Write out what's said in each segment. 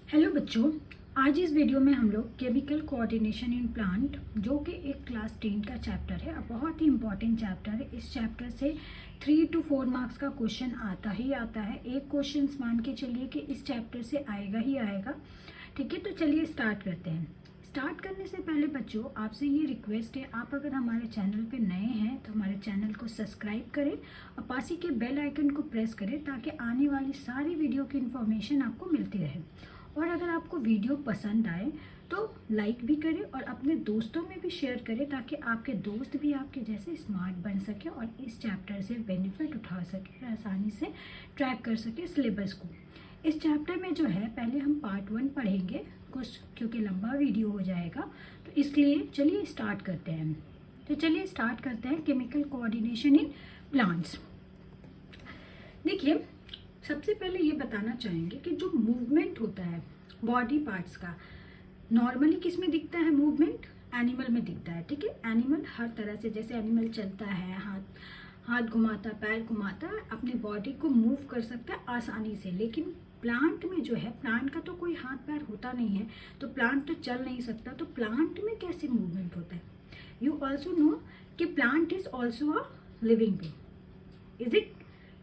Hello बच्चों, आज इस वीडियो में हम लोग केमिकल कोऑर्डिनेशन इन प्लांट जो कि एक क्लास 10 का चैप्टर है, बहुत ही इम्पॉर्टेंट चैप्टर है। इस चैप्टर से 3 to 4 मार्क्स का क्वेश्चन आता ही आता है। एक क्वेश्चन मान के चलिए कि इस चैप्टर से आएगा ही आएगा। ठीक है, तो चलिए स्टार्ट करते हैं। स्टार्ट करने से पहले बच्चों आपसे ये रिक्वेस्ट है, आप अगर हमारे चैनल पे नए हैं तो हमारे चैनल को सब्सक्राइब करें और पास ही के बेल आइकन को प्रेस करें ताकि आने वाली सारी वीडियो की इन्फॉर्मेशन आपको मिलती रहे। और अगर आपको वीडियो पसंद आए तो लाइक भी करें और अपने दोस्तों में भी शेयर करें ताकि आपके दोस्त भी आपके जैसे स्मार्ट बन सके और इस चैप्टर से बेनिफिट उठा सके, आसानी से ट्रैक कर सके सिलेबस को। इस चैप्टर में जो है पहले हम पार्ट 1 पढ़ेंगे कुछ, क्योंकि लंबा वीडियो हो जाएगा तो इसलिए चलिए स्टार्ट करते हैं। तो चलिए स्टार्ट करते हैं केमिकल कोऑर्डिनेशन इन प्लांट्स। देखिए, सबसे पहले ये बताना चाहेंगे कि जो मूवमेंट होता है बॉडी पार्ट्स का, नॉर्मली किस में दिखता है मूवमेंट? एनिमल में दिखता है। ठीक है, एनिमल हर तरह से, जैसे एनिमल चलता है, हाथ घुमाता, पैर घुमाता, अपनी बॉडी को मूव कर सकता है आसानी से। लेकिन प्लांट में जो है, प्लांट का तो कोई हाथ पैर होता नहीं है, तो प्लांट तो चल नहीं सकता। तो प्लांट में कैसे मूवमेंट होता है? यू ऑल्सो नो कि plant is also a living being, is it?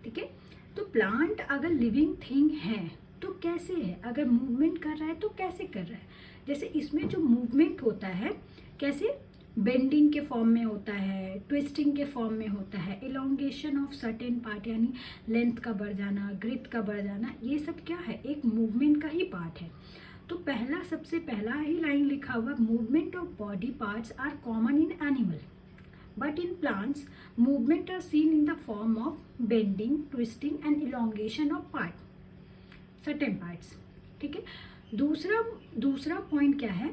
ठीक है, तो प्लांट अगर लिविंग थिंग है तो कैसे है? अगर मूवमेंट कर रहा है तो कैसे कर रहा है? जैसे इसमें जो मूवमेंट होता है कैसे, बेंडिंग के फॉर्म में होता है, ट्विस्टिंग के फॉर्म में होता है, इलोंगेशन ऑफ सर्टेन पार्ट यानी लेंथ का बढ़ जाना, ग्रिथ का बढ़ जाना, ये सब क्या है? एक मूवमेंट का ही पार्ट है। तो सबसे पहला ही लाइन लिखा हुआ, movement of body parts are common in animal but in plants movement are seen in the form of bending, twisting and elongation of certain parts। ठीक है, दूसरा पॉइंट क्या है?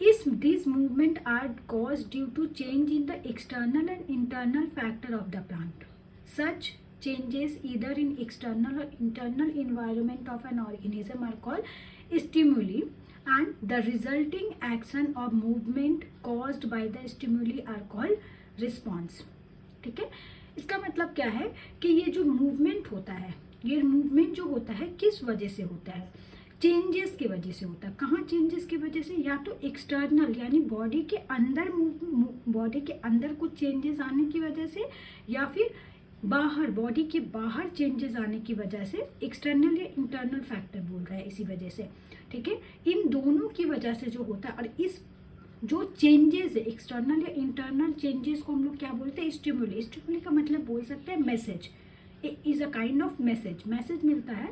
these movement are caused due to change in the external and internal factor of the plant. Such changes either in external or internal environment of an organism are called stimuli and the resulting action of movement caused by the stimuli are called response. ठीक है, इसका मतलब क्या है कि ये जो movement होता है, ये मूवमेंट जो होता है किस वजह से होता है? चेंजेस की वजह से होता है। कहाँ चेंजेस की वजह से? या तो एक्सटर्नल यानी बॉडी के अंदर कुछ चेंजेस आने की वजह से, या फिर बाहर, बॉडी के बाहर चेंजेस आने की वजह से। एक्सटर्नल या इंटरनल फैक्टर बोल रहा है इसी वजह से। ठीक है, इन दोनों की वजह से जो होता है, और इस जो चेंजेस है एक्सटर्नल या इंटरनल चेंजेस को हम लोग क्या बोलते हैं? स्टिमुली। स्टिमुली का मतलब बोल सकते हैं message, is a kind of message मिलता है।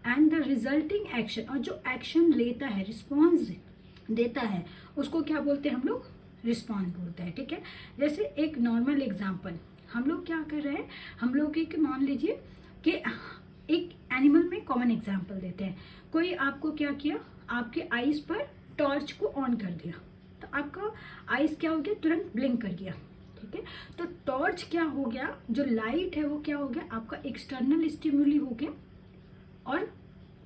एंड द रिजल्टिंग एक्शन, और जो एक्शन लेता है, रिस्पॉन्स देता है, उसको क्या बोलते हैं हम लोग? रिस्पॉन्स बोलते हैं। ठीक है, जैसे एक नॉर्मल एग्जाम्पल हम लोग क्या कर रहे हैं, हम लोग एक मान लीजिए कि एक एनिमल में कॉमन एग्जाम्पल देते हैं। कोई आपको क्या किया, आपके आईज पर टॉर्च को ऑन कर दिया तो आपका आइस क्या हो गया? तुरंत ब्लिंक कर गया। ठीक है, तो टॉर्च क्या हो गया? जो लाइट है वो क्या हो गया? आपका एक्सटर्नल स्टिमुली हो गया। और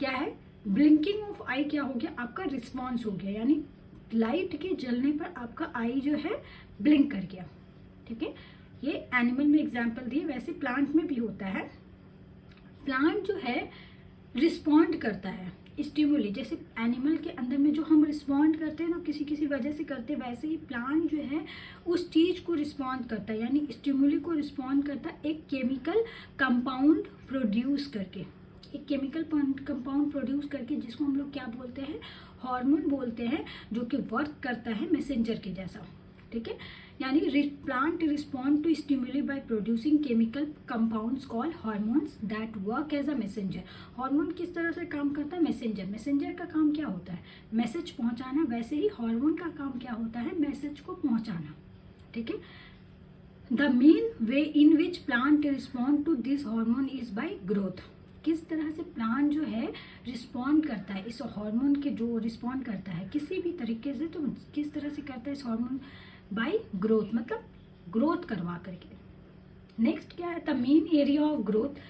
क्या है? ब्लिंकिंग ऑफ आई क्या हो गया? आपका रिस्पॉन्स हो गया, यानी लाइट के जलने पर आपका आई जो है ब्लिंक कर गया। ठीक है, ये एनिमल में एग्जाम्पल दिए, वैसे प्लांट में भी होता है। प्लांट जो है रिस्पॉन्ड करता है स्टिमुली, जैसे एनिमल के अंदर में जो हम रिस्पॉन्ड करते हैं ना, किसी वजह से करते हैं, वैसे ही प्लांट जो है उस चीज़ को रिस्पॉन्ड करता है, यानी स्टिमुली को रिस्पॉन्ड करता है एक केमिकल कंपाउंड प्रोड्यूस करके। एक केमिकल कंपाउंड प्रोड्यूस करके, जिसको हम लोग क्या बोलते हैं? हार्मोन बोलते हैं, जो कि वर्क करता है मैसेंजर के जैसा। ठीक है, यानी plant respond to stimuli by producing chemical compounds called hormones that work as a messenger. Hormone किस तरह से काम करता है? मैसेंजर का काम क्या होता है? मैसेज पहुंचाना। वैसे ही हार्मोन का काम क्या होता है? मैसेज को पहुंचाना। ठीक है, the main way in which plant respond to this hormone is by growth. किस तरह से प्लांट जो है रिस्पॉन्ड करता है इस हार्मोन के, जो रिस्पॉन्ड करता है किसी भी तरीके से, तो किस तरह से करता है इस हार्मोन? बाय ग्रोथ, मतलब ग्रोथ करवा करके। नेक्स्ट क्या है? The main area of growth,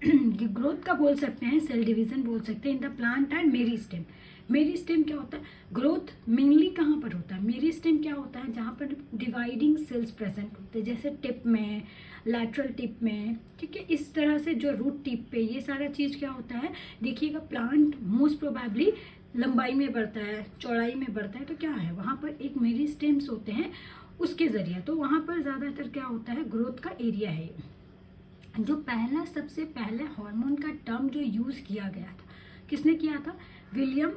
growth का बोल सकते हैं, सेल डिवीजन बोल सकते हैं in the plant and meristem. Meristem क्या होता है? ग्रोथ मेनली कहाँ पर होता है? मेरिस्टेम क्या होता है? जहाँ पर डिवाइडिंग सेल्स प्रेजेंट होते हैं, जैसे टिप में, लैटरल टिप में। ठीक है, इस तरह से जो रूट टिप पे ये सारा चीज़ क्या होता है? देखिएगा, प्लांट मोस्ट प्रोबेबली लंबाई में बढ़ता है, चौड़ाई में बढ़ता है, तो क्या है वहाँ पर एक मेरिस्टेम्स होते हैं उसके ज़रिए। तो वहाँ पर ज़्यादातर क्या होता है, ग्रोथ का एरिया है। जो पहला सबसे पहले हार्मोन का टर्म जो यूज़ किया गया था, किसने किया था, विलियम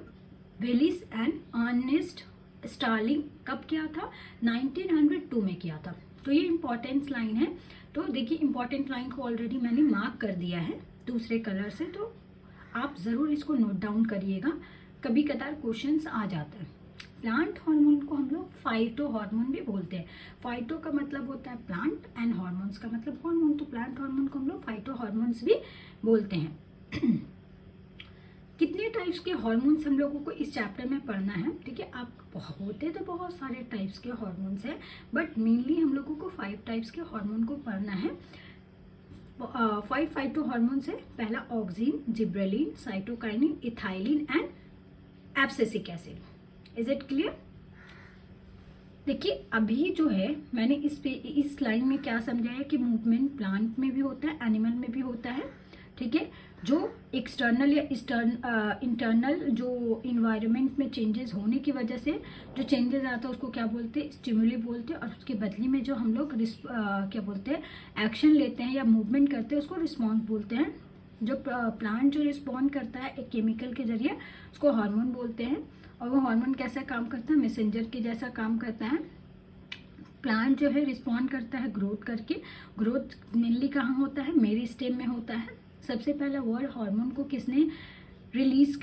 वेलिस एंड अर्नेस्ट स्टार्लिंग। कब किया था, 1902 में किया था। तो ये इंपॉर्टेंस लाइन है। तो देखिए इंपॉर्टेंट लाइन को ऑलरेडी मैंने मार्क कर दिया है दूसरे कलर से, तो आप ज़रूर इसको नोट डाउन करिएगा, कभी कदार क्वेश्चंस आ जाता है। प्लांट हार्मोन को हम लोग फाइटो हार्मोन भी बोलते हैं। फाइटो का मतलब होता है प्लांट एंड हार्मोन्स का मतलब हार्मोन, तो प्लांट हार्मोन को हम लोग फाइटो हार्मोन्स भी बोलते हैं। कितने टाइप्स के हार्मोन्स हम लोगों को इस चैप्टर में पढ़ना है, ठीक है। आप होते तो बहुत सारे टाइप्स के हार्मोन्स हैं, बट मेनली हम लोगों को 5 टाइप्स के हार्मोन को पढ़ना है। 5 फाइटो हार्मोन्स है। पहला auxin, gibberellin, cytokinin, ethylene and abscisic acid. Is it clear? देखिए अभी जो है मैंने इस लाइन में क्या समझाया कि मूवमेंट प्लांट में भी होता है, एनिमल में भी होता है, ठीक है। जो एक्सटर्नल या इंटरनल जो इन्वायरमेंट में चेंजेस होने की वजह से जो चेंजेस आता है उसको क्या बोलते हैं, स्टिमुली बोलते हैं। और उसके बदले में जो हम लोग क्या बोलते हैं, एक्शन लेते हैं या मूवमेंट करते हैं, उसको रिस्पॉन्स बोलते हैं। जो प्लांट जो रिस्पॉन्ड करता है एक केमिकल के जरिए, उसको हार्मोन बोलते हैं। और वो हार्मोन कैसा काम करता है, मैसेंजर के जैसा काम करता है। प्लांट जो है रिस्पॉन्ड करता है ग्रोथ करके। ग्रोथ मेनली कहाँ होता है, मेरिस्टेम में होता है। सबसे पहला वर्ड हार्मोन को किसने यूज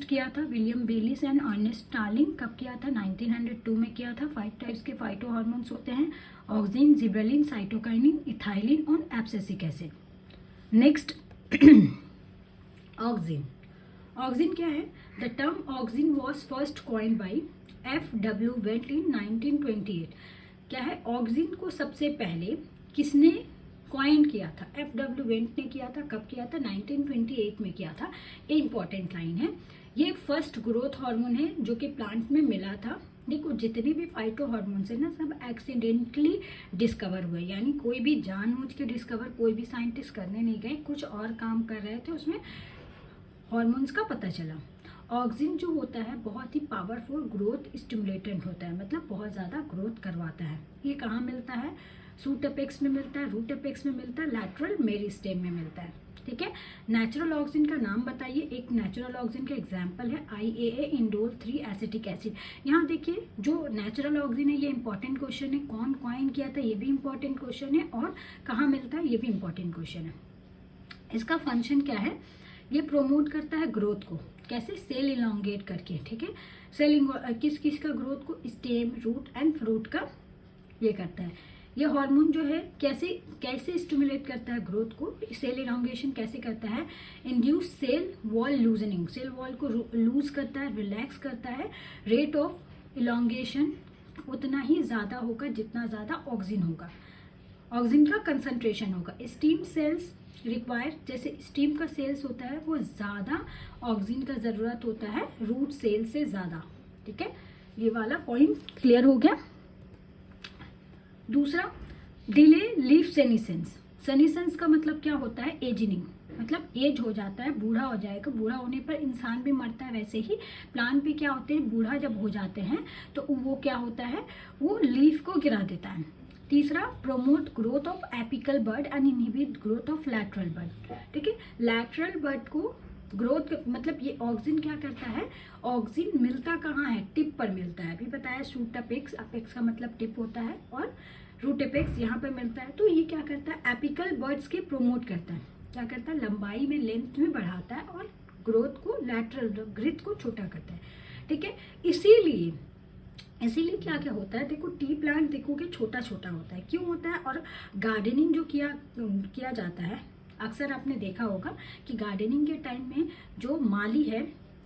किया था, William Bayliss and Ernest Starling. कब किया था, 1902 में किया था। 5 टाइप्स के फाइटो हार्मोन्स होते हैं, ऑक्सिन, जिब्रेलिन, साइटोकाइनिन, इथाइलिन और abscisic acid. Next auxin. Auxin क्या है, the term auxin was first coined by F.W. Went in 1928। क्या है, ऑक्सिन को सबसे पहले किसने कॉइन किया था, F.W. वेट ने किया था। कब किया था, 1928 में किया था। ये इंपॉर्टेंट लाइन है। ये फर्स्ट ग्रोथ हार्मोन है जो कि प्लांट में मिला था। देखो जितने भी फाइटो हार्मोन्स है ना, सब एक्सीडेंटली डिस्कवर हुए, यानी कोई भी जानबूझ के डिस्कवर कोई भी साइंटिस्ट करने नहीं गए, कुछ और काम कर रहे थे, उसमें हार्मोन्स का पता चला। ऑक्सिन जो होता है बहुत ही पावरफुल ग्रोथ स्टिमुलेटेंट होता है, मतलब बहुत ज़्यादा ग्रोथ करवाता है। ये कहाँ मिलता है, सूट अपेक्स में मिलता है, रूट अपेक्स में मिलता है, लैटरल मेरिस्टेम में मिलता है, ठीक है। नेचुरल ऑक्सिन का नाम बताइए। एक नेचुरल ऑक्सिन का एग्जांपल है IAA इंडोल 3 एसिटिक एसिड। यहाँ देखिए जो नेचुरल ऑक्सिन है, ये इंपॉर्टेंट क्वेश्चन है, कौन कॉइन किया था ये भी इंपॉर्टेंट क्वेश्चन है, और कहाँ मिलता है ये भी इंपॉर्टेंट क्वेश्चन है। इसका फंक्शन क्या है, ये प्रोमोट करता है ग्रोथ को, कैसे, सेल इलोंगेट करके, ठीक है। सेल किस का ग्रोथ को, स्टेम, रूट एंड फ्रूट का ये करता है। ये हार्मोन जो है कैसे स्टिमुलेट करता है ग्रोथ को, सेल इलोंगेशन कैसे करता है, induce cell wall loosening, cell wall को लूज करता है, रिलैक्स करता है। रेट ऑफ इलोंगेशन उतना ही ज़्यादा होगा जितना ज़्यादा ऑक्सिन होगा, ऑक्सिन का कंसंट्रेशन होगा। स्टीम सेल्स रिक्वायर, जैसे स्टीम का सेल्स होता है वो ज़्यादा ऑक्सिन का ज़रूरत होता है रूट सेल से ज़्यादा, ठीक है। ये वाला पॉइंट क्लियर हो गया। दूसरा, डिले लीफ सेनिसेंस। सेनिसेंस का मतलब क्या होता है, एजिंग, मतलब एज हो जाता है, बूढ़ा हो जाएगा। बूढ़ा होने पर इंसान भी मरता है, वैसे ही प्लांट भी क्या होते हैं, बूढ़ा जब हो जाते हैं तो वो क्या होता है, वो लीफ को गिरा देता है। तीसरा, promote growth of apical bud and inhibit growth of lateral bud, ठीक है। लैटरल बर्ड को ग्रोथ मतलब ये ऑक्सिन क्या करता है, ऑक्सिन मिलता कहाँ है, टिप पर मिलता है। अभी बताया सूट अपेक्स, अपेक्स का मतलब टिप होता है, और रूट अपेक्स यहाँ पर मिलता है। तो ये क्या करता है, एपिकल बर्ड्स के प्रोमोट करता है, क्या करता है, लंबाई में, लेंथ में बढ़ाता है, और ग्रोथ को, लैटरल ग्रोथ को छोटा करता है, ठीक है। इसीलिए क्या क्या होता है, देखो टी प्लांट देखोगे छोटा छोटा होता है, क्यों होता है। और गार्डनिंग जो किया जाता है, अक्सर आपने देखा होगा कि गार्डनिंग के टाइम में जो माली है,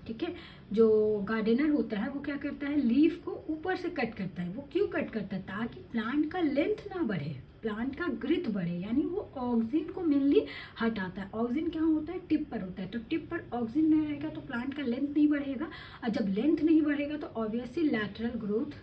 ठीक है, जो गार्डनर होता है वो क्या करता है, लीफ को ऊपर से कट करता है। वो क्यों कट करता है, ताकि प्लांट का लेंथ ना बढ़े, प्लांट का ग्रिथ बढ़े, यानी वो ऑक्सिन को मेनली हटाता है। ऑक्सिन क्या होता है, टिप पर होता है, तो टिप पर ऑक्सिन नहीं रहेगा तो प्लांट का लेंथ नहीं बढ़ेगा, और जब लेंथ नहीं बढ़ेगा तो ऑब्वियसली लैटरल ग्रोथ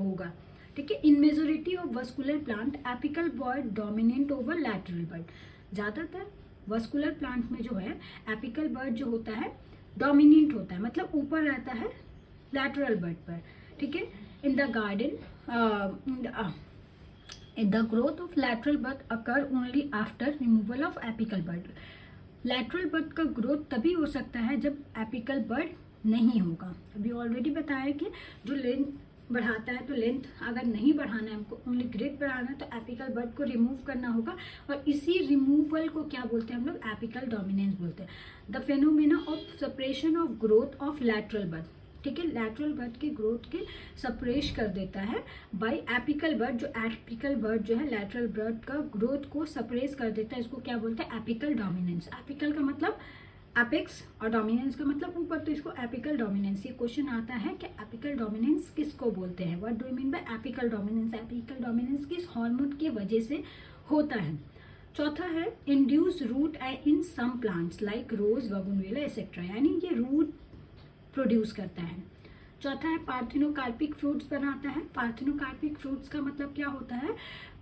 होगा, ठीक है। In majority of vascular plant apical bud dominate over lateral bud. ज़्यादातर वस्कुलर प्लांट में जो है एपिकल बर्ड जो होता है डोमिनेंट होता है, मतलब ऊपर रहता है लैटरल बड पर, ठीक है। In the garden in the growth of lateral bud occur only after removal of apical bud. lateral bud का ग्रोथ तभी हो सकता है जब एपिकल बड नहीं होगा। अभी ऑलरेडी बताया कि जो लेंथ बढ़ाता है, तो लेंथ अगर नहीं बढ़ाना है हमको, ओनली ग्रेथ बढ़ाना है, तो एपिकल बड को रिमूव करना होगा, और इसी रिमूवल को क्या बोलते हैं हम लोग, एपिकल डोमिनेंस बोलते हैं। The phenomena of separation of growth of lateral bud, ठीक है, लैटरल बड की ग्रोथ के सप्रेस कर देता है बाय एपिकल बड। जो एपिकल बड जो है लैटरल बड का ग्रोथ को सप्रेस कर देता है, इसको क्या बोलते हैं, एपिकल डोमिनेंस। एपिकल का मतलब एपेक्स और डोमिनेंस का मतलब ऊपर, तो इसको एपिकल डोमिनेंस। ये क्वेश्चन आता है कि एपिकल डोमिनेंस किसको बोलते हैं, what do you mean by apical dominance. Apical dominance किस हार्मोन की वजह से होता है। चौथा है इंड्यूस रूट इन सम प्लांट्स लाइक रोज, बगुनविला एक्सेट्रा, यानी ये रूट प्रोड्यूस करता है। चौथा है पार्थेनोकार्पिक फ्रूट्स बनाता है। पार्थेनोकार्पिक फ्रूट्स का मतलब क्या होता है,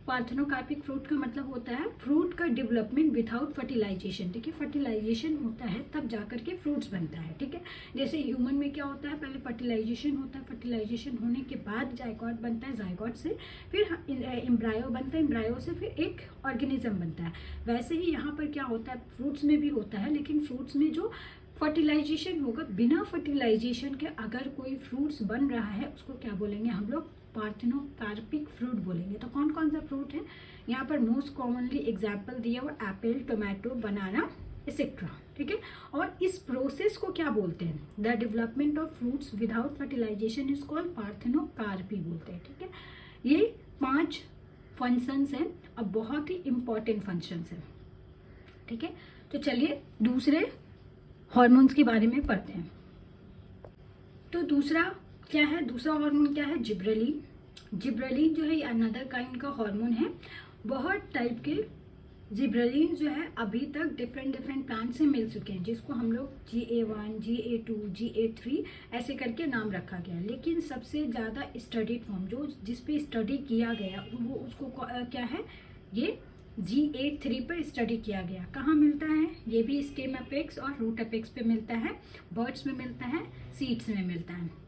पार्थेनोकार्पिक फ्रूट का मतलब होता है फ्रूट का डेवलपमेंट विदाउट फर्टिलाइजेशन, ठीक है। फर्टिलाइजेशन होता है तब जाकर के फ्रूट्स बनता है, ठीक है। जैसे ह्यूमन में क्या होता है, पहले फर्टिलाइजेशन होता है, फर्टिलाइजेशन होने के बाद जायगोट बनता है, जायगोट से फिर एम्ब्रायो बनता है, एम्ब्रायो से फिर एक ऑर्गेनिज्म बनता है। वैसे ही यहाँ पर क्या होता है, फ्रूट्स में भी होता है, लेकिन फ्रूट्स में जो फर्टिलाइजेशन होगा, बिना फर्टिलाइजेशन के अगर कोई फ्रूट्स बन रहा है, उसको क्या बोलेंगे हम लोग, पार्थेनोकार्पिक फ्रूट बोलेंगे। तो कौन कौन सा फ्रूट है यहाँ पर, मोस्ट कॉमनली एग्जाम्पल दिया हुआ एप्पल, टोमेटो, बनाना एक्सेट्रा, ठीक है। और इस प्रोसेस को क्या बोलते हैं, the development of fruits without fertilization is called parthenocarpy बोलते हैं, ठीक है। ये 5 फंक्शंस हैं और बहुत ही इंपॉर्टेंट फंक्शंस हैं, ठीक है। तो चलिए दूसरे हार्मोन्स के बारे में पढ़ते हैं। तो दूसरा क्या है, दूसरा हार्मोन क्या है, जिब्रेलिन। जिब्रेलिन जो है अनदर काइंड का हार्मोन है। बहुत टाइप के जिब्रेलिन जो है अभी तक डिफरेंट प्लांट से मिल चुके हैं, जिसको हम लोग GA1, GA2, GA3 ऐसे करके नाम रखा गया। लेकिन सबसे ज़्यादा स्टडीड फॉर्म जो जिस पे स्टडी किया गया वो उसको क्या है, ये GA3 पर स्टडी किया गया। कहाँ मिलता है, ये भी स्टेम अपेक्स और रूट अपेक्स पे मिलता है, बर्ड्स में मिलता है, सीड्स में मिलता है।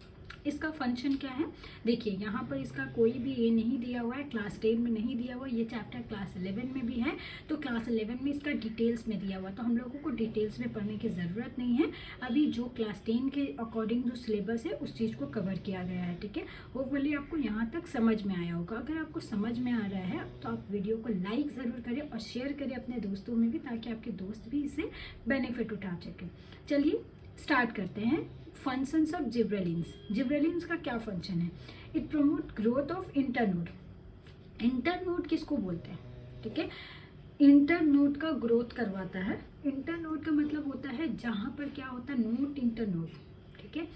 इसका फंक्शन क्या है, देखिए यहाँ पर इसका कोई भी ये नहीं दिया हुआ है, क्लास 10 में नहीं दिया हुआ, ये चैप्टर क्लास 11 में भी है, तो क्लास 11 में इसका डिटेल्स में दिया हुआ, तो हम लोगों को डिटेल्स में पढ़ने की ज़रूरत नहीं है। अभी जो क्लास 10 के अकॉर्डिंग जो सिलेबस है उस चीज़ को कवर किया गया है, ठीक है। होपफुली आपको यहाँ तक समझ में आया होगा। अगर आपको समझ में आ रहा है तो आप वीडियो को लाइक ज़रूर करें और शेयर करें अपने दोस्तों में भी, ताकि आपके दोस्त भी इससे बेनिफिट उठा सकें। चलिए स्टार्ट करते हैं। Functions of gibberellins. जिब्रेलिन्स का क्या फंक्शन है, it promote growth of internode. Internode किसको बोलते हैं, ठीक है, इंटरनोड का ग्रोथ करवाता है। इंटरनोड का मतलब होता है जहाँ पर क्या होता है, नोड इंटरनोड, ठीक है।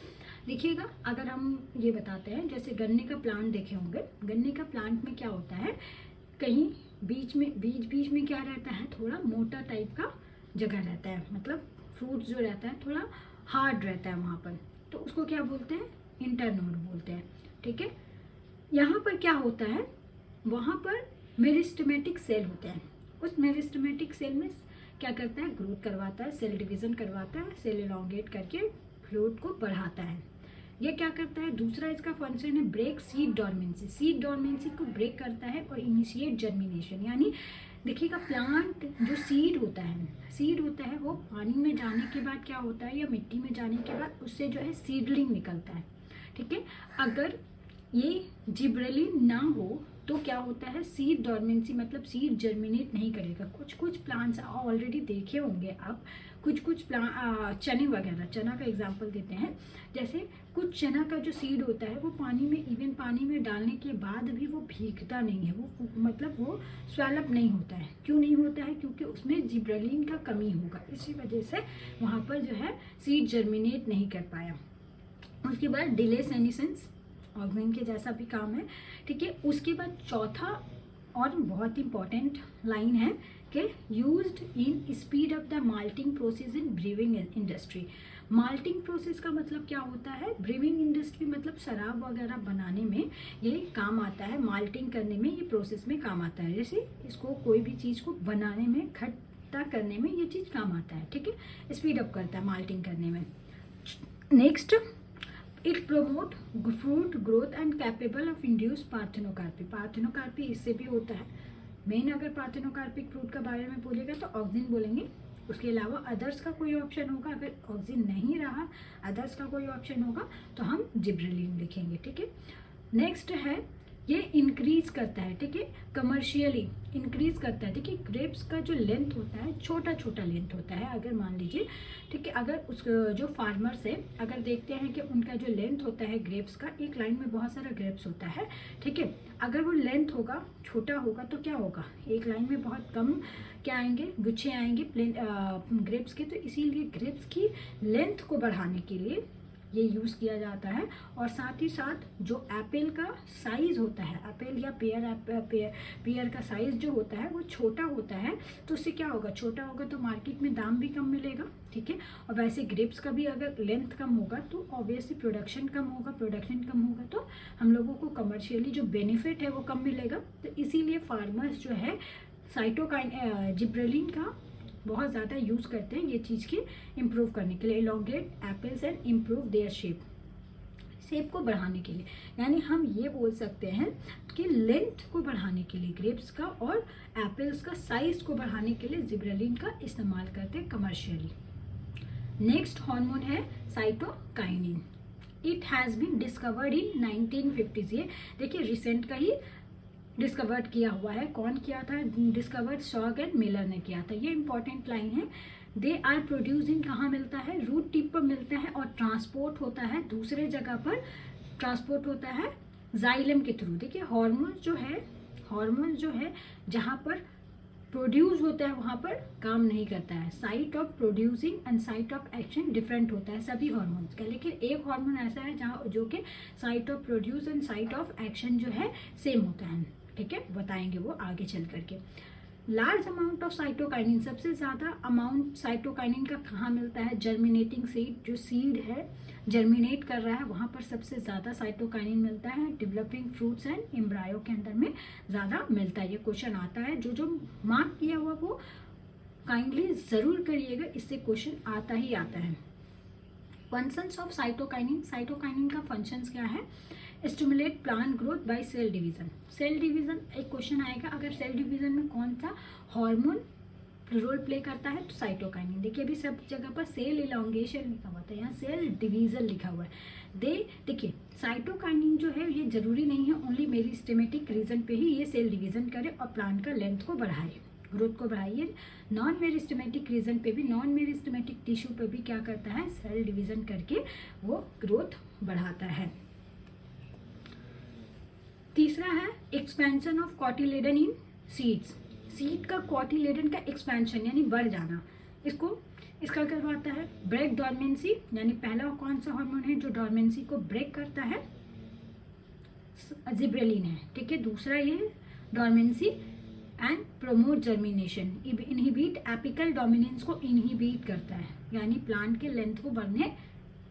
देखिएगा, अगर हम ये बताते हैं, जैसे गन्ने का प्लांट देखे होंगे, गन्ने का प्लांट में क्या होता है, कहीं बीच में क्या रहता है, थोड़ा मोटा टाइप का जगह रहता है, मतलब फ्रूट जो रहता है थोड़ा हार्ड रहता है वहाँ पर, तो उसको क्या बोलते हैं, इंटरनोड बोलते हैं, ठीक है। यहाँ पर क्या होता है, वहाँ पर मेरिस्टेमेटिक सेल होते हैं। उस मेरिस्टेमेटिक सेल में क्या करता है, ग्रोथ करवाता है, सेल डिवीजन करवाता है, सेल एलोंगेट करके फ्रूट को बढ़ाता है। ये क्या करता है, दूसरा इसका फंक्शन है break seed dormancy. Seed dormancy को ब्रेक करता है और इनिशिएट जर्मिनेशन, यानी देखिएगा प्लांट जो सीड होता है वो पानी में जाने के बाद क्या होता है, या मिट्टी में जाने के बाद उससे जो है सीडलिंग निकलता है, ठीक है। अगर ये जिब्रेलिन ना हो तो क्या होता है, सीड डॉर्मेंसी मतलब सीड जर्मिनेट नहीं करेगा। कुछ प्लांट्स ऑलरेडी देखे होंगे आप, कुछ चने वगैरह, चना का एग्जांपल देते हैं, जैसे कुछ चना का जो सीड होता है वो पानी में डालने के बाद भी वो भीगता नहीं है, वो मतलब वो स्वेलअप नहीं होता है। क्यों नहीं होता है, क्योंकि उसमें जिब्रेलिन का कमी होगा, इसी वजह से वहाँ पर जो है सीड जर्मिनेट नहीं कर पाया। उसके बाद डिले सेनिसेंस, ऑर्गेन के जैसा भी काम है, ठीक है। उसके बाद चौथा और बहुत इंपॉर्टेंट लाइन है कि used in speed up the malting process in briefing industry. Malting process का मतलब क्या होता है, ब्रीविंग इंडस्ट्री मतलब शराब वगैरह बनाने में ये काम आता है, माल्टिंग करने में ये प्रोसेस में काम आता है। जैसे इसको कोई भी चीज़ को बनाने में, खट्टा करने में ये चीज़ काम आता है, ठीक है, स्पीड अप करता है माल्टिंग करने में। Next, it promote fruit growth and capable of induce parthenocarpy. Parthenocarpy इससे भी होता है। मेन अगर पार्थेनोकार्पिक फ्रूट का बारे में बोलेगा तो ऑक्सिन बोलेंगे, उसके अलावा अदर्स का कोई ऑप्शन होगा। अगर ऑक्सिन नहीं रहा, अदर्स का कोई ऑप्शन होगा तो हम जिब्रेलिन लिखेंगे। ठीक है, नेक्स्ट है ये इंक्रीज करता है। ठीक है, कमर्शियली इंक्रीज करता है। देखिए ग्रेप्स का जो लेंथ होता है छोटा छोटा लेंथ होता है। अगर मान लीजिए, ठीक है, अगर उस जो फार्मर्स है अगर देखते हैं कि उनका जो लेंथ होता है ग्रेप्स का, एक लाइन में बहुत सारा ग्रेप्स होता है। ठीक है, अगर वो लेंथ होगा छोटा होगा तो क्या होगा, एक लाइन में बहुत कम क्या आएंगे, गुच्छे आएंगे प्लेन ग्रेप्स के। तो इसीलिए ग्रेप्स की लेंथ को बढ़ाने के लिए ये यूज़ किया जाता है। और साथ ही साथ जो एप्पल का साइज़ होता है, एप्पल या पेयर का साइज़ जो होता है वो छोटा होता है, तो उससे क्या होगा, छोटा होगा तो मार्केट में दाम भी कम मिलेगा। ठीक है, और वैसे ग्रेप्स का भी अगर लेंथ कम होगा तो ऑब्वियसली प्रोडक्शन कम होगा। प्रोडक्शन कम होगा तो हम लोगों को कमर्शियली जो बेनिफिट है वो कम मिलेगा। तो इसीलिए फार्मर्स जो है साइटोकाइन जिब्रेलिन का बहुत ज़्यादा यूज़ करते हैं ये चीज़ की इम्प्रूव करने के लिए। Elongate apples and improve their shape को बढ़ाने के लिए। यानी हम ये बोल सकते हैं कि लेंथ को बढ़ाने के लिए ग्रेप्स का और एप्पल्स का साइज को बढ़ाने के लिए जिब्रेलिन का इस्तेमाल करते हैं कमर्शियली। नेक्स्ट हार्मोन है cytokinin. It has been discovered in 1950s। ये देखिए रिसेंट का ही डिस्कवर्ड किया हुआ है। कौन किया था डिस्कवर्ड, शॉग एंड मिलर ने किया था। ये इंपॉर्टेंट लाइन है। दे आर प्रोड्यूस इन कहाँ मिलता है, रूट टिप पर मिलता है और ट्रांसपोर्ट होता है दूसरे जगह पर, ट्रांसपोर्ट होता है जाइलम के थ्रू। देखिए हार्मोन्स जो है जहाँ पर प्रोड्यूस होता है वहाँ पर काम नहीं करता है। Site of producing and site of action different होता है सभी हार्मोन्स का, लेकिन एक हार्मोन ऐसा है जहाँ जो कि site of produce and site of action जो है सेम होता है। ठीक है, बताएंगे वो आगे चल करके। लार्ज अमाउंट ऑफ साइटोकाइनिन, सबसे ज़्यादा अमाउंट साइटोकाइनिन का कहाँ मिलता है, जर्मिनेटिंग सीड, जो सीड है जर्मिनेट कर रहा है वहाँ पर सबसे ज़्यादा साइटोकाइनिन मिलता है। डेवलपिंग फ्रूट्स एंड एम्ब्रायो के अंदर में ज़्यादा मिलता है। ये क्वेश्चन आता है, जो मार्क किया हुआ वो काइंडली ज़रूर करिएगा, इससे क्वेश्चन आता ही आता है। फंक्शंस ऑफ साइटोकाइनिन, साइटोकाइनिन का फंक्शंस क्या है, stimulate plant growth by cell division. Cell division एक क्वेश्चन आएगा, अगर सेल डिवीजन में कौन सा हार्मोन रोल प्ले करता है तो साइटोकाइनिन। देखिए अभी सब जगह पर सेल इलॉन्गेशन लिखा हुआ था, यहाँ सेल डिवीजन लिखा हुआ है। देखिए साइटोकाइनिन जो है ये जरूरी नहीं है ओनली मेरिस्टेमेटिक रीजन पे ही ये सेल डिवीजन करे और प्लांट का लेंथ को बढ़ाए, ग्रोथ को बढ़ाइए। नॉन मेरिस्टेमेटिक रीजन पे भी, नॉन मेरिस्टेमेटिक टिश्यू पे भी क्या करता है, सेल डिवीजन करके वो ग्रोथ बढ़ाता है। तीसरा है expansion of cotyledon in seeds. Seed का कॉटिलेडन का एक्सपेंशन यानी बढ़ जाना, इसका करवाता है। ब्रेक डॉर्मेंसी, यानी पहला कौन सा हार्मोन है जो डॉर्मेंसी को ब्रेक करता है, जिब्रेलिन है। ठीक है, दूसरा ये है dormancy and promote germination, inhibit apical dominance को इनहिबिट करता है, यानी प्लांट के लेंथ को बढ़ने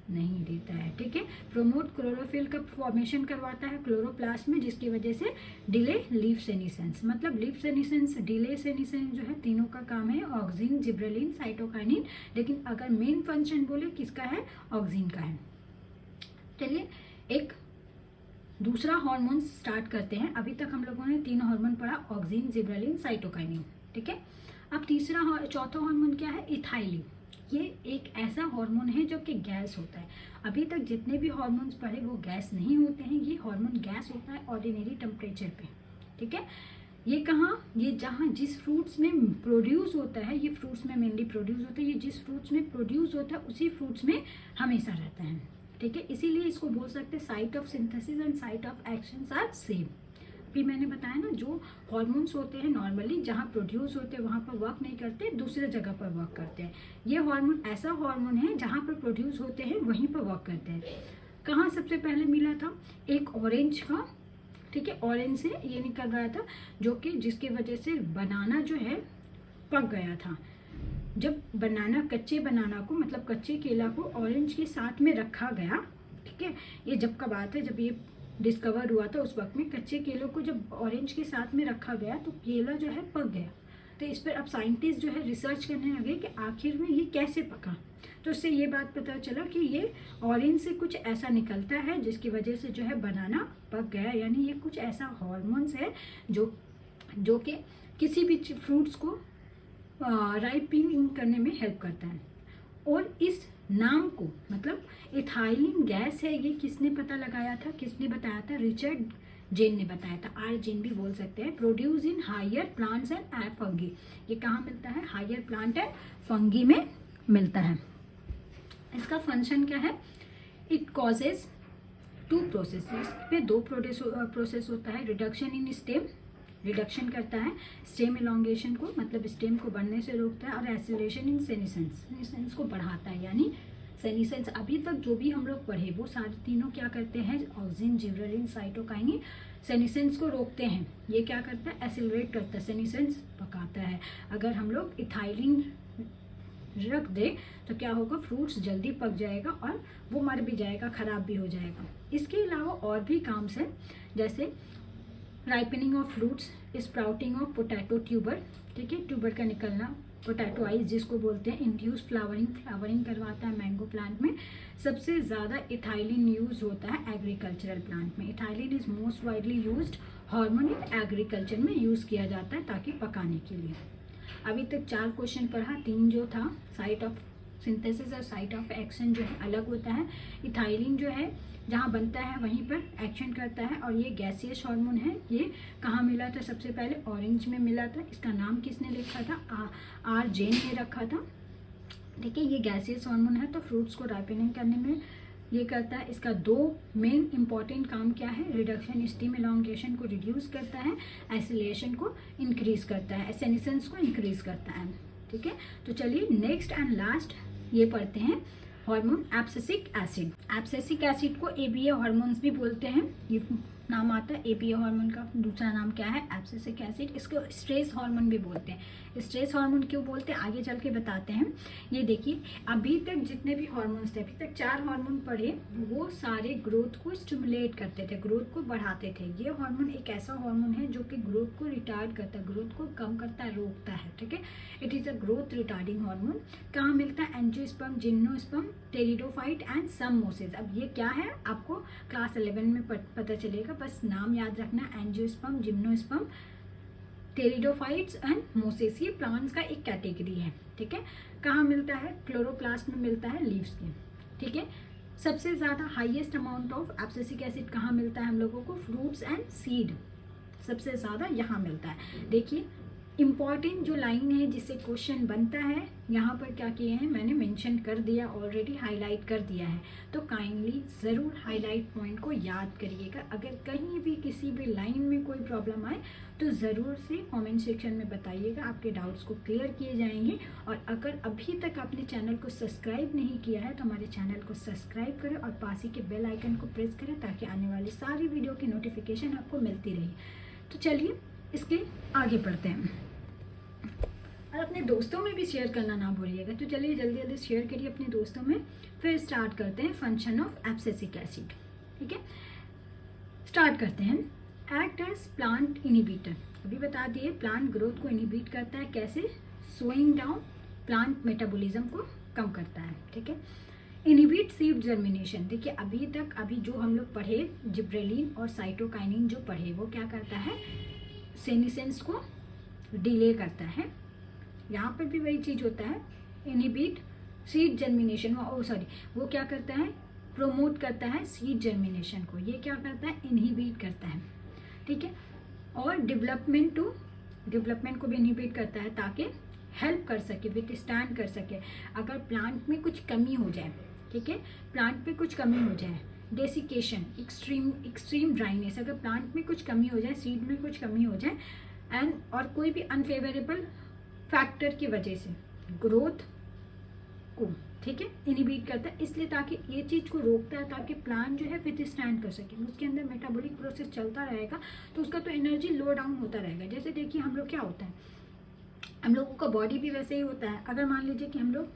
नहीं देता है। ठीक है, प्रोमोट क्लोरोफिल का फॉर्मेशन करवाता है क्लोरोप्लास्ट में, जिसकी वजह से डिले लीफ सेनिसेंस, मतलब लीफ सेनिसेंस, डिले सेनिसेंस जो है तीनों का काम है ऑक्सिन, जिब्रेलिन, साइटोकाइनिन। लेकिन अगर मेन फंक्शन बोले किसका है, ऑक्सिन का है। चलिए एक दूसरा हार्मोन स्टार्ट करते हैं। अभी तक हम लोगों ने 3 हार्मोन पढ़ा, ऑक्सिन, जिब्रेलिन, साइटोकाइनिन। ठीक है, अब चौथा हार्मोन क्या है, इथाइलिन। ये एक ऐसा हार्मोन है जो कि गैस होता है। अभी तक जितने भी हार्मोन्स पढ़े वो गैस नहीं होते हैं, ये हार्मोन गैस होता है ऑर्डिनरी टेम्परेचर पे। ठीक है, ये कहाँ, ये जहाँ जिस फ्रूट्स में प्रोड्यूस होता है, ये फ्रूट्स में मेनली प्रोड्यूस होता है, ये जिस फ्रूट्स में प्रोड्यूस होता है उसी फ्रूट्स में हमेशा रहता है। ठीक है, इसीलिए इसको बोल सकते हैं site of synthesis and site of actions are same. अभी मैंने बताया ना, जो हार्मोन्स होते हैं नॉर्मली जहाँ प्रोड्यूस होते हैं वहाँ पर वर्क नहीं करते, दूसरे जगह पर वर्क करते हैं। ये हार्मोन ऐसा हार्मोन है जहाँ पर प्रोड्यूस होते हैं वहीं पर वर्क करते हैं। कहाँ सबसे पहले मिला था, एक ऑरेंज का। ठीक है, ऑरेंज से ये निकल रहा था, जो कि जिसकी वजह से बनाना जो है पक गया था। जब बनाना, कच्चे बनाना को, मतलब कच्चे केला को ऑरेंज के साथ में रखा गया। ठीक है, ये जब का बात है, जब ये डिस्कवर हुआ था उस वक्त में कच्चे केलों को जब ऑरेंज के साथ में रखा गया तो केला जो है पक गया। तो इस पर अब साइंटिस्ट जो है रिसर्च करने लगे कि आखिर में ये कैसे पका। तो उससे ये बात पता चला कि ये ऑरेंज से कुछ ऐसा निकलता है जिसकी वजह से जो है बनाना पक गया, यानी ये कुछ ऐसा हॉर्मोन्स है जो कि किसी भी फ्रूट्स को राइपिंग करने में हेल्प करता है। और इस नाम को मतलब इथाइलिन गैस है, ये किसने पता लगाया था, किसने बताया था? रिचर्ड जेन ने बताया था। आर जेन भी बोल सकते हैं। Produce in higher plants and fungi, ये कहाँ मिलता है? हायर प्लांट एंड फंगी में मिलता है। इसका फंक्शन क्या है? इट कॉजेज 2 प्रोसेस, इस पे 2 प्रोसेस होता है। रिडक्शन इन स्टेम, रिडक्शन करता है स्टेम इलोंगेशन को, मतलब स्टेम को बढ़ने से रोकता है। और एसिलेशन इन सेनिसेंस, सेनिसेंस को बढ़ाता है, यानी सेनिसेंस अभी तक जो भी हम लोग पढ़े वो सारे तीनों क्या करते हैं? ऑक्सिन, जिबरेलिन, साइटोकाइनिन सेनिसेंस को रोकते हैं। ये क्या करता है? एसिलरेट करता है, सेनिसेंस पकाता है। अगर हम लोग इथाइलिन रख दे तो क्या होगा? फ्रूट्स जल्दी पक जाएगा और वो मर भी जाएगा, खराब भी हो जाएगा। इसके अलावा और भी काम्स हैं, जैसे ripening of fruits, sprouting of potato tuber, ठीक है, ट्यूबर का निकलना, पोटैटो आइज जिसको बोलते हैं, इंड्यूस फ्लावरिंग, फ्लावरिंग करवाता है मैंगो प्लांट में। सबसे ज़्यादा इथाइलिन यूज होता है एग्रीकल्चरल प्लांट में। Ethylene is most widely used hormone in agriculture में यूज़ किया जाता है ताकि पकाने के लिए। अभी तक 4 क्वेश्चन पढ़ा, 3 जो था साइट ऑफ सिंथेसिस और साइट ऑफ एक्शन जो है अलग होता है। इथाइलिन जो है जहाँ बनता है वहीं पर एक्शन करता है, और ये गैसियस हार्मोन है। ये कहाँ मिला था? सबसे पहले ऑरेंज में मिला था। इसका नाम किसने लिखा था? आर जेन ने रखा था, ठीक है। ये गैसियस हार्मोन है, तो फ्रूट्स को राइपनिंग करने में ये करता है। इसका 2 मेन इंपॉर्टेंट काम क्या है? रिडक्शन, स्टीम इलोंगेशन को रिड्यूस करता है, एसिलेशन को इंक्रीज करता है, सेनिसेंस को इंक्रीज करता है, ठीक है। तो चलिए नेक्स्ट एंड लास्ट ये पढ़ते हैं, hormone abscisic acid. Abscisic acid को एबीए हार्मोन्स भी बोलते हैं, ये नाम आता है। एबीए हार्मोन का दूसरा नाम क्या है? Abscisic acid. इसको स्ट्रेस हार्मोन भी बोलते हैं। स्ट्रेस हार्मोन क्यों बोलते हैं आगे चल के बताते हैं। ये देखिए, अभी तक जितने भी हार्मोन्स थे, अभी तक 4 हार्मोन पढ़े, वो सारे ग्रोथ को स्टिमुलेट करते थे, ग्रोथ को बढ़ाते थे। ये हार्मोन एक ऐसा हार्मोन है जो कि ग्रोथ को रिटार्ड करता है, ग्रोथ को कम करता है, रोकता है, ठीक है। It is a growth retarding hormone. कहाँ मिलता है? Angiosperm, gymnosperm, pteridophyte and some mosses. अब ये क्या है आपको क्लास 11 में पता चलेगा, बस नाम याद रखना। Angiosperm, gymnosperm, pteridophytes and Moses, ये प्लांट्स का एक कैटेगरी है, ठीक है। कहाँ मिलता है? क्लोरोप्लास्ट में मिलता है, लीव्स के, ठीक है। सबसे ज़्यादा highest amount of abscisic acid कहाँ मिलता है हम लोगों को? फ्रूट्स एंड सीड, सबसे ज़्यादा यहाँ मिलता है। देखिए इम्पॉर्टेंट जो लाइन है जिससे क्वेश्चन बनता है, यहाँ पर क्या किए हैं मैंने मेंशन कर दिया, ऑलरेडी हाईलाइट कर दिया है। तो काइंडली ज़रूर हाईलाइट पॉइंट को याद करिएगा। अगर कहीं भी किसी भी लाइन में कोई प्रॉब्लम आए तो ज़रूर से कमेंट सेक्शन में बताइएगा, आपके डाउट्स को क्लियर किए जाएंगे। और अगर अभी तक आपने चैनल को सब्सक्राइब नहीं किया है तो हमारे चैनल को सब्सक्राइब करें और पास ही के बेल आइकन को प्रेस करें ताकि आने वाली सारी वीडियो की नोटिफिकेशन आपको मिलती रहे। तो चलिए इसके आगे बढ़ते हैं, और अपने दोस्तों में भी शेयर करना ना भूलिएगा। तो चलिए जल्दी जल्दी शेयर करिए अपने दोस्तों में। फिर स्टार्ट करते हैं फंक्शन ऑफ एब्सिसिक एसिड, ठीक है। स्टार्ट करते हैं। एक्ट एज प्लांट इनिबिटर, अभी बता दिए प्लांट ग्रोथ को इनिबिट करता है, कैसे? स्लोइंग डाउन प्लांट मेटाबॉलिज्म को कम करता है, ठीक है। इनिबिट सीड जर्मिनेशन, देखिए अभी जो हम लोग पढ़े जिब्रेलिन और साइटोकाइनिन जो पढ़े, वो क्या करता है? सेनिसेंस को डिले करता है। यहाँ पर भी वही चीज़ होता है, इनिबिट सीड जर्मिनेशन, वो क्या करता है? प्रोमोट करता है सीड जर्मिनेशन को। ये क्या करता है? इनहिबिट करता है, ठीक है। और डेवलपमेंट को भी इनहिबिट करता है ताकि हेल्प कर सके, विथ स्टैंड कर सके अगर प्लांट में कुछ कमी हो जाए, ठीक है। प्लांट में कुछ कमी हो जाए, डेसिकेशन, एक्सट्रीम ड्राइनेस, अगर प्लांट में कुछ कमी हो जाए, सीड में कुछ कमी हो जाए, एंड और कोई भी अनफेवरेबल फैक्टर की वजह से ग्रोथ को, ठीक है, इनहिबिट करता है, इसलिए ताकि ये चीज़ को रोकता है ताकि प्लांट जो है विथ स्टैंड कर सके। उसके अंदर मेटाबॉलिक प्रोसेस चलता रहेगा तो उसका तो एनर्जी लो डाउन होता रहेगा। जैसे देखिए हम लोग क्या होता है, हम लोगों का बॉडी भी वैसे ही होता है। अगर मान लीजिए कि हम लोग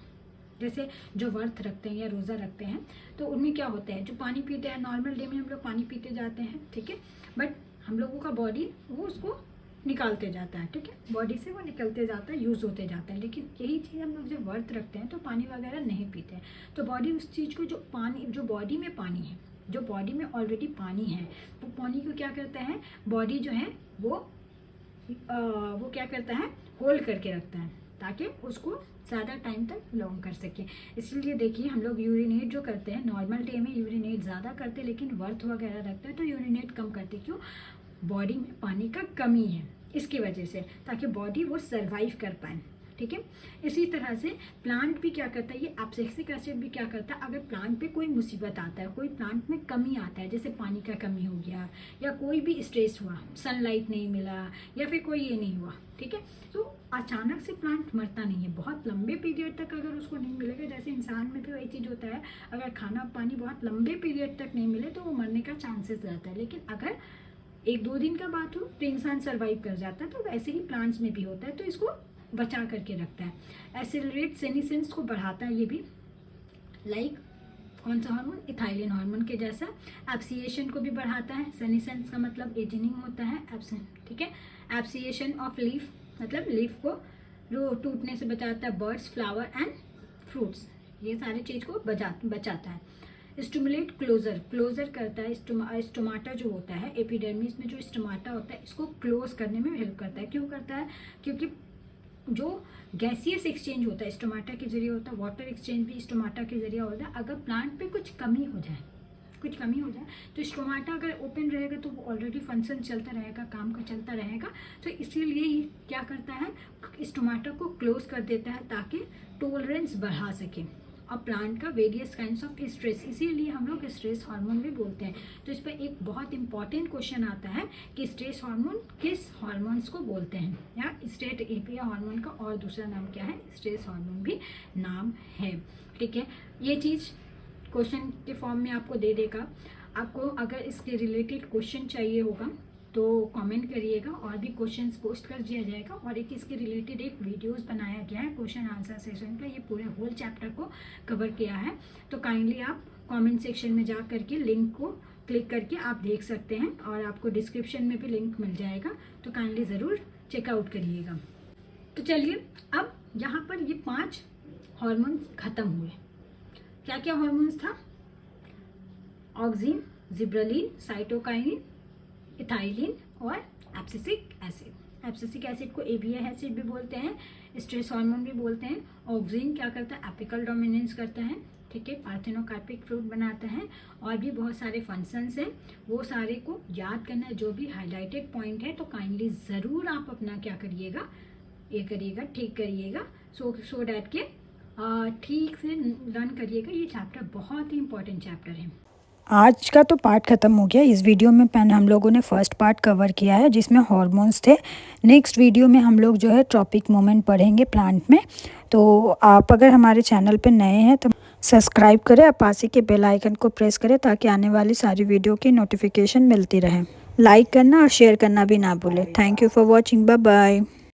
जैसे जो व्रत रखते हैं या रोज़ा रखते हैं तो उनमें क्या होता है, जो पानी पीते हैं नॉर्मल डे में हम लोग पानी पीते जाते हैं, ठीक है, बट हम लोगों का बॉडी वो उसको निकालते जाता है, ठीक है, बॉडी से वो निकलते जाता है, यूज़ होते जाता है। लेकिन यही चीज़ हम लोग जब व्रत रखते हैं तो पानी वगैरह नहीं पीते हैं, तो बॉडी उस चीज़ को, जो पानी, जो बॉडी में पानी है, जो बॉडी में ऑलरेडी पानी है, वो पानी को क्या करता है, बॉडी जो है वो क्या करता है, होल्ड करके रखता है ताकि उसको ज़्यादा टाइम तक लॉन्ग कर सके। इसलिए देखिए हम लोग यूरिनेट जो करते हैं, नॉर्मल डे में यूरिनेट ज़्यादा करते हैं, लेकिन व्रत वगैरह रखते हैं तो यूरिनेट कम करते। क्यों? बॉडी में पानी का कमी है इसकी वजह से, ताकि बॉडी वो सर्वाइव कर पाए, ठीक है। इसी तरह से प्लांट भी क्या करता है, ये एब्सिक्सिक एसिड भी क्या करता है, अगर प्लांट पे कोई मुसीबत आता है, कोई प्लांट में कमी आता है, जैसे पानी का कमी हो गया या कोई भी स्ट्रेस हुआ, सनलाइट नहीं मिला या फिर कोई ये नहीं हुआ, ठीक है, तो अचानक से प्लांट मरता नहीं है। बहुत लंबे पीरियड तक अगर उसको नहीं मिलेगा, जैसे इंसान में भी वही चीज़ होता है, अगर खाना पानी बहुत लंबे पीरियड तक नहीं मिले तो वो मरने का चांसेस रहता है। लेकिन अगर 1-2 दिन का बात हो तो इंसान सर्वाइव कर जाता है, तो वैसे ही प्लांट्स में भी होता है, तो इसको बचा करके रखता है। एसिलरेट सेनिसेंस को बढ़ाता है ये भी, लाइक कौन सा हार्मोन, इथाइलिन हार्मोन के जैसा। एब्सिएशन को भी बढ़ाता है, सेनिसेंस का मतलब एजिंग होता है, ठीक है। एब्सिएशन ऑफ लीफ मतलब लीफ को टूटने से बचाता है। बर्ड्स, फ्लावर एंड फ्रूट्स, ये सारी चीज़ को बचाता है। स्टिमुलेट क्लोजर करता है। स्टोमाटा जो होता है, एपिडर्मिस में जो स्टोमाटा होता है, इसको क्लोज करने में हेल्प करता है। क्यों करता है? क्योंकि जो गैसियस एक्सचेंज होता है स्टोमाटा के जरिए होता है, वाटर एक्सचेंज भी स्टोमाटा के जरिए होता है। अगर प्लांट पे कुछ कमी हो जाए तो स्टोमाटा अगर ओपन रहेगा तो वो ऑलरेडी फंक्शन चलता रहेगा, काम का चलता रहेगा, तो इसीलिए ये क्या करता है, स्टोमाटा को क्लोज कर देता है ताकि टॉलरेंस बढ़ा सके। और प्लांट का वेरियस काइंड्स ऑफ स्ट्रेस, इसीलिए हम लोग स्ट्रेस हार्मोन भी बोलते हैं। तो इस पर एक बहुत इंपॉर्टेंट क्वेश्चन आता है कि स्ट्रेस हार्मोन किस हार्मोन्स को बोलते हैं, या स्टेट एपिया हार्मोन का और दूसरा नाम क्या है, स्ट्रेस हार्मोन भी नाम है, ठीक है। ये चीज़ क्वेश्चन के फॉर्म में आपको दे देगा। आपको अगर इसके रिलेटेड क्वेश्चन चाहिए होगा तो कमेंट करिएगा, और भी क्वेश्चंस पोस्ट कर दिया जाएगा। और एक इसके रिलेटेड एक वीडियोस बनाया गया है क्वेश्चन आंसर सेशन का, ये पूरे होल चैप्टर को कवर किया है। तो काइंडली आप कमेंट सेक्शन में जा करके लिंक को क्लिक करके आप देख सकते हैं, और आपको डिस्क्रिप्शन में भी लिंक मिल जाएगा, तो काइंडली ज़रूर चेकआउट करिएगा। तो चलिए अब यहाँ पर ये 5 हार्मोन्स ख़त्म हुए। क्या क्या हार्मोन्स था? ऑक्सिन, जिब्रेलिन, साइटोकाइनिन, इथाइलिन और एब्सिसिक एसिड। एब्सिसिक एसिड को एबिया एसिड भी बोलते हैं, स्ट्रेस हार्मोन भी बोलते हैं। ऑक्सिन क्या करता है, एपिकल डोमिनेंस करता है, ठीक है, पार्थेनोकार्पिक फ्रूट बनाता है, और भी बहुत सारे फंक्शंस हैं, वो सारे को याद करना है, जो भी हाईलाइटेड पॉइंट है। तो काइंडली ज़रूर आप अपना क्या करिएगा, ये करिएगा, ठीक करिएगा, सो डैट के ठीक से लर्न करिएगा। ये चैप्टर बहुत ही इंपॉर्टेंट चैप्टर है। आज का तो पार्ट ख़त्म हो गया। इस वीडियो में हम लोगों ने फर्स्ट पार्ट कवर किया है जिसमें हार्मोन्स थे। नेक्स्ट वीडियो में हम लोग जो है ट्रॉपिक मोमेंट पढ़ेंगे प्लांट में। तो आप अगर हमारे चैनल पे नए हैं तो सब्सक्राइब करें और पास ही के बेल आइकन को प्रेस करें ताकि आने वाली सारी वीडियो की नोटिफिकेशन मिलती रहे। लाइक करना और शेयर करना भी ना भूलें। Thank you for watching. Bye bye.